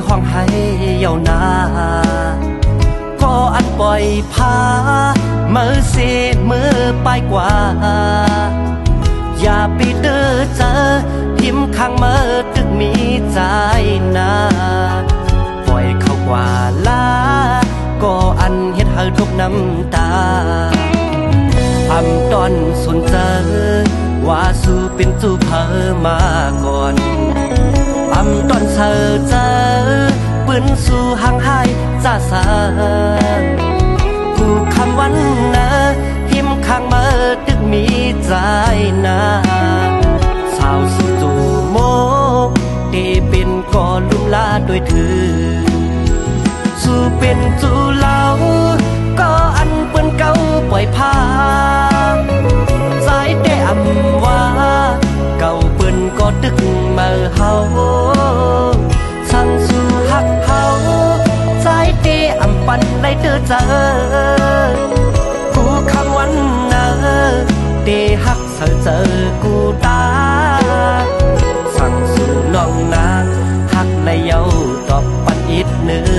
ห้องให้เยาวนาก็อันปล่อยพามือเสมือไปกว่าอย่าไปเด้อเจอพิมพ์ข้างมือตึกมีใจนาปล่อยเข้ากว่าลาก็อันเฮ็ดให้ทุกน้ำตาอำตอนสนเจอว่าสู้เป็นจูเพอมาก่อนอำตอนเธอเจอปืนสู่ห่างหายจ้าสาผู้คำวันนะพิมพ์ข้างมือตึกมีใจนาสาวสุจูโมกที่เป็นก่อลุ่มลาโดยเธอสู่เป็นจูเล่าก็อันเปิ้นเก่าปล่อยพาใจได้อำว่าเก่าเปิ้นก็ตึกมาเฮาสั่งสู่หักเฮาใจได้อำปันได้เจอกูคำวันนะได้หักเจอกูตาสั่งสู่น้องนาหักและเย้าตอบปันอีกเนื้อ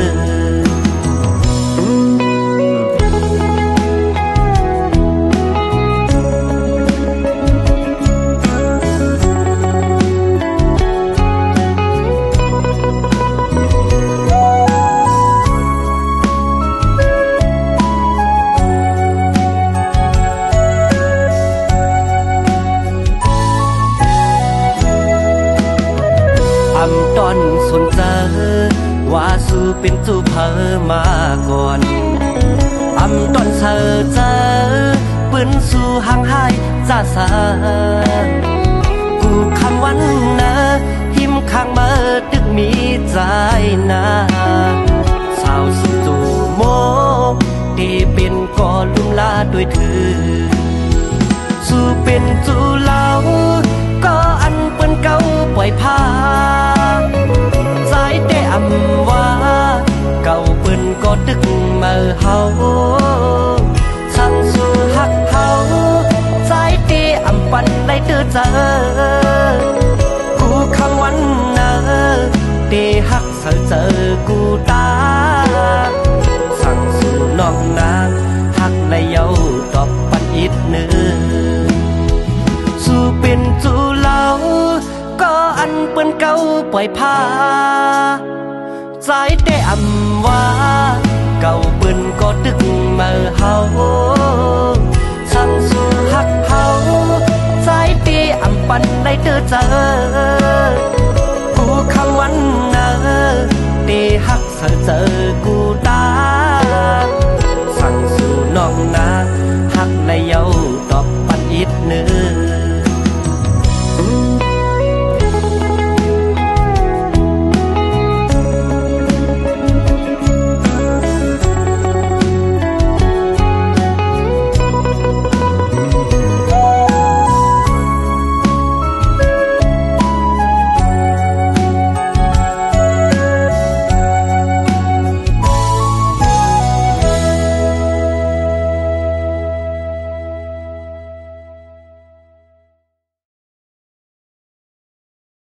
ตอนสนเจอว่าสู้เป็นจูเพอมาก่อนอำตอนเธอเจอปืนสู่ห่างหายจ้าสากูคำวันนะพิมพ์ข้างมือตึกมีใจนาสาวสุจูโมกที่เป็นก่อลุ่มลาด้วยเธอสู่เป็นจูเล่าก็อันเปิ้นเก่าปล่อยพาใจได้อำว่าเก่าเปิ้นก็ตึกมาเฮาสั่งสู่หักเฮาใจได้อำปันได้เจอกูคำวันนะได้หักเจอกูตาสั่งสู่น้องนางหักและเย้าตอบปันอีกเนื้อสู่เป็นจูเล่าก็อันเปิ้นเก่าปล่อยพาใจได้อำว่าเก่าเปิ้นก็ตึกมาเฮาสั่งสู่หักเฮาใจได้อำปันได้เจอ